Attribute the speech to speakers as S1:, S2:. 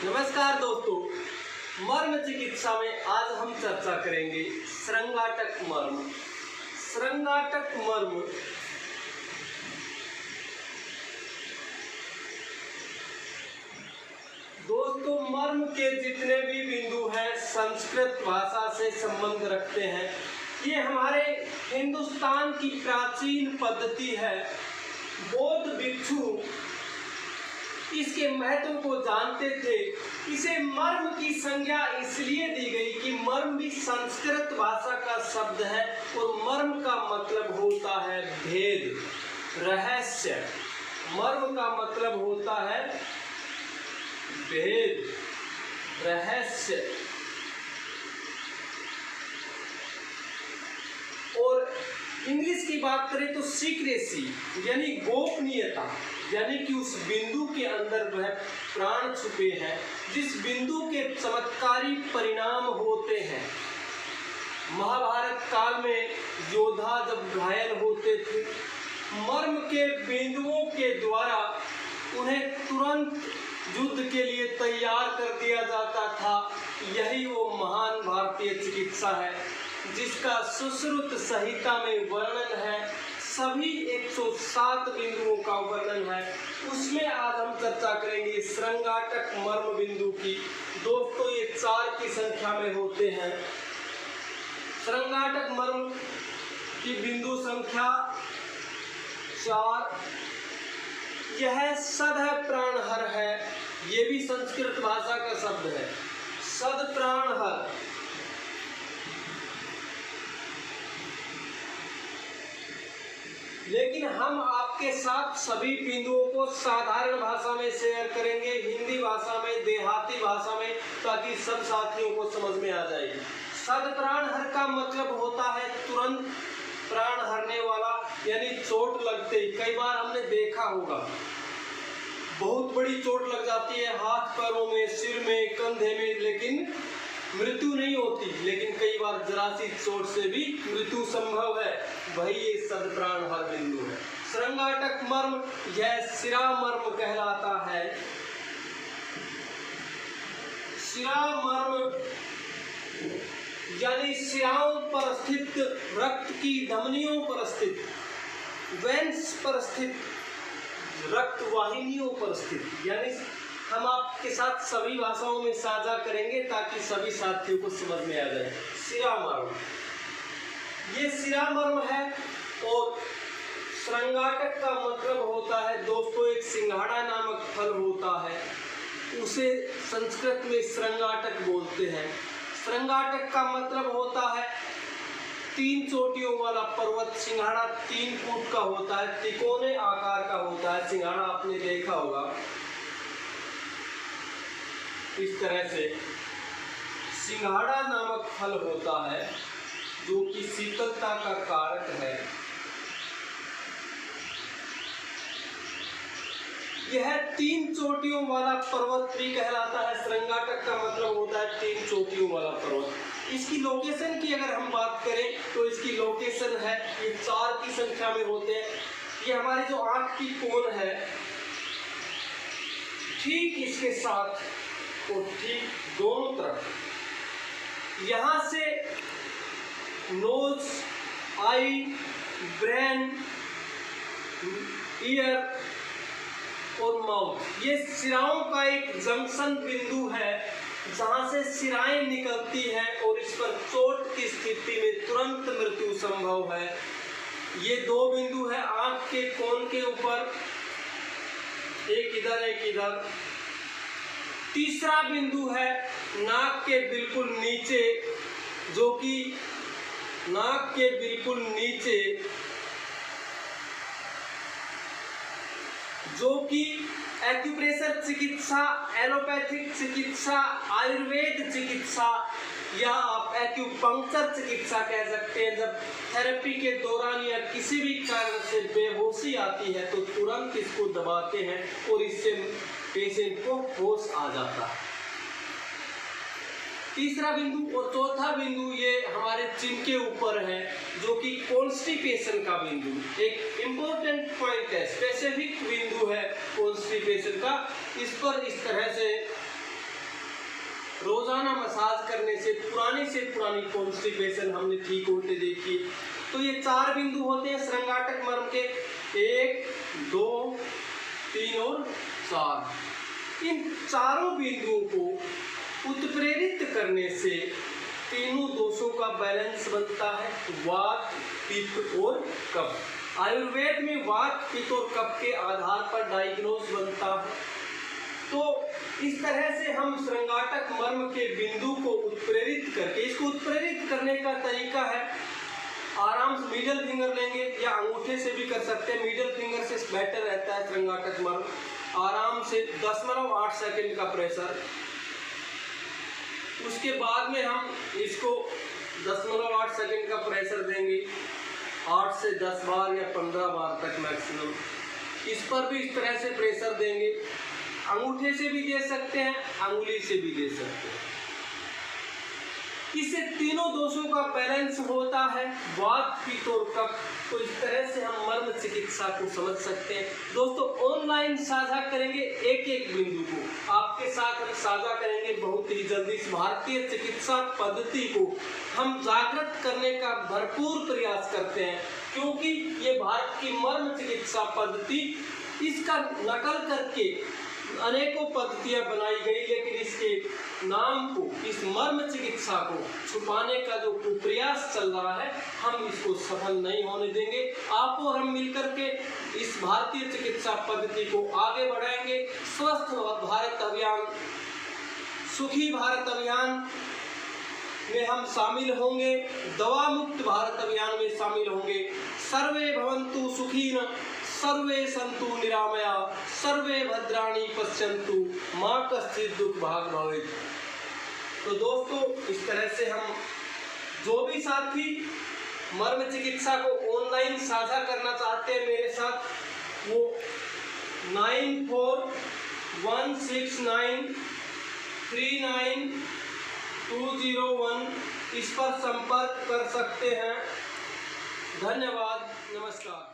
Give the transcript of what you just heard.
S1: नमस्कार दोस्तों, मर्म चिकित्सा में आज हम चर्चा करेंगे श्रृंगाटक मर्म। श्रृंगाटक मर्म दोस्तों, मर्म के जितने भी बिंदु हैं संस्कृत भाषा से संबंध रखते हैं। ये हमारे हिंदुस्तान की प्राचीन पद्धति है। बौद्ध भिक्षु इसके महत्व को जानते थे। इसे मर्म की संज्ञा इसलिए दी गई कि मर्म भी संस्कृत भाषा का शब्द है और मर्म का मतलब होता है भेद, रहस्य। मर्म का मतलब होता है भेद, रहस्य। और इंग्लिश की बात करें तो सीक्रेसी यानी गोपनीयता, यानी कि उस बिंदु के अंदर जो है प्राण छुपे हैं, जिस बिंदु के चमत्कारी परिणाम होते हैं। महाभारत काल में योद्धा जब घायल होते थे, मर्म के बिंदुओं के द्वारा उन्हें तुरंत युद्ध के लिए तैयार कर दिया जाता था। यही वो महान भारतीय चिकित्सा है जिसका सुश्रुत संहिता में वर्णन है। सभी 107 बिंदुओं का वर्णन है। उसमें आज हम चर्चा करेंगे श्रृंगाटक मर्म बिंदु की। दोस्तों, ये 4 की संख्या में होते हैं। श्रृंगाटक मर्म की बिंदु संख्या 4। यह सद प्राणहर है। ये भी संस्कृत भाषा का शब्द है, सद प्राणहर। लेकिन हम आपके साथ सभी बिंदुओं को साधारण भाषा में शेयर करेंगे, हिंदी भाषा में, देहाती भाषा में, ताकि सब साथियों को समझ में आ जाएगी। सद प्राणहर का मतलब होता है तुरंत प्राण हरने वाला, यानी चोट लगते ही। कई बार हमने देखा होगा बहुत बड़ी चोट लग जाती है हाथ पैरों में, सिर में, कंधे में, लेकिन मृत्यु नहीं होती। लेकिन कई बार जरा सी चोट से भी मृत्यु संभव है। वही ये सद प्राणहर बिंदु है। श्रृंगाटक मर्म यह शिरा मर्म कहलाता है। शिरा मर्म यानी शिराओं पर स्थित, रक्त की धमनियों पर स्थित, वेन्स पर स्थित, रक्त वाहिनियों पर स्थित। यानी हम आपके साथ सभी भाषाओं में साझा करेंगे ताकि सभी साथियों को समझ में आ जाए। शिरा मर्म, ये शिरा मर्म है। और श्रृंगाटक का मतलब होता है दोस्तों, एक सिंघाड़ा नामक फल होता है, उसे संस्कृत में श्रृंगाटक बोलते हैं। श्रृंगाटक का मतलब होता है 3 चोटियों वाला पर्वत। सिंघाड़ा 3 फुट का होता है, तिकोने आकार का होता है। सिंघाड़ा आपने देखा होगा इस तरह से। सिंघाड़ा नामक फल होता है जो कि शीतलता का कारक है। यह 3 चोटियों वाला पर्वत भी कहलाता है। श्रृंगाटक का मतलब होता है 3 चोटियों वाला पर्वत। इसकी लोकेशन की अगर हम बात करें तो इसकी लोकेशन है, ये 4 की संख्या में होते हैं। ये हमारी जो आंख की कोन है, ठीक इसके साथ और ठीक दोनों तरफ, यहाँ से नोज, आई, ब्रेन, ईयर और माउथ, ये सिराओं का एक जंक्शन बिंदु है जहाँ से सिराएं निकलती हैं और इस पर चोट की स्थिति में तुरंत मृत्यु संभव है। ये 2 बिंदु है आंख के कोन के ऊपर, एक इधर एक इधर। तीसरा बिंदु है नाक के बिल्कुल नीचे, जो कि नाक के बिल्कुल नीचे, जो कि एक्यूप्रेशर चिकित्सा, एलोपैथिक चिकित्सा, आयुर्वेद चिकित्सा या आप एक्यूपंक्चर चिकित्सा कह सकते हैं। जब थेरेपी के दौरान या किसी भी कारण से बेहोशी आती है तो तुरंत इसको दबाते हैं और इससे पेशेंट को होश आ जाता है। तीसरा बिंदु और चौथा बिंदु ये हमारे चिन के ऊपर है, जो कि कॉन्स्टिपेशन का बिंदु, एक इम्पोर्टेंट पॉइंट है, स्पेसिफिक बिंदु है कॉन्स्टिपेशन का। इस पर इस तरह से रोजाना मसाज करने से पुरानी कॉन्स्टिपेशन हमने ठीक होते देखी। तो ये 4 बिंदु होते हैं श्रृंगाटक मर्म के, 1, 2, 3 और 4। इन चारों बिंदुओं को उत्प्रेरित करने से तीनों दोषों का बैलेंस बनता है, वात, पित्त और कफ। आयुर्वेद में वात, पित्त और कफ के आधार पर डायग्नोस बनता है। तो इस तरह से हम श्रृंगाटक मर्म के बिंदु को उत्प्रेरित करके, इसको उत्प्रेरित करने का तरीका है, आराम से मिडिल फिंगर लेंगे या अंगूठे से भी कर सकते हैं, मिडिल फिंगर से बेटर रहता है श्रृंगाटक मर्म। आराम से 0.8 सेकंड का प्रेशर, उसके बाद में हम इसको 0.8 सेकंड का प्रेशर देंगे 8 से 10 बार या 15 बार तक मैक्सिमम। इस पर भी इस तरह से प्रेशर देंगे, अंगूठे से भी दे सकते हैं, अंगुली से भी दे सकते हैं। इससे तीनों दोषों का बैलेंस होता है, वात, पित्त और कफ। तो इस तरह से हम मर्म चिकित्सा को समझ सकते हैं। दोस्तों ऑनलाइन साझा करेंगे एक एक बिंदु को, आपके साथ हम साझा करेंगे बहुत ही जल्दी। इस भारतीय चिकित्सा पद्धति को हम जागृत करने का भरपूर प्रयास करते हैं, क्योंकि ये भारत की मर्म चिकित्सा पद्धति, इसका नकल करके अनेकों पद्धतियां बनाई गई, लेकिन इसके नाम को, इस मर्म चिकित्सा को छुपाने का जो प्रयास चल रहा है, हम इसको सफल नहीं होने देंगे। आप और हम मिलकर के इस भारतीय चिकित्सा पद्धति को आगे बढ़ाएंगे। स्वस्थ भारत अभियान, सुखी भारत अभियान में हम शामिल होंगे, दवा मुक्त भारत अभियान में शामिल होंगे। सर्वे भवन्तु सुखिनः, सर्वे सन्तु निरामया, सर्वे भद्राणि पश्यन्तु, मा कश्चित् दुःख भाग् भवेत्। तो दोस्तों इस तरह से हम जो भी साथी मर्म चिकित्सा को ऑनलाइन साझा करना चाहते हैं मेरे साथ, वो 9416939201 इस पर संपर्क कर सकते हैं। धन्यवाद, नमस्कार।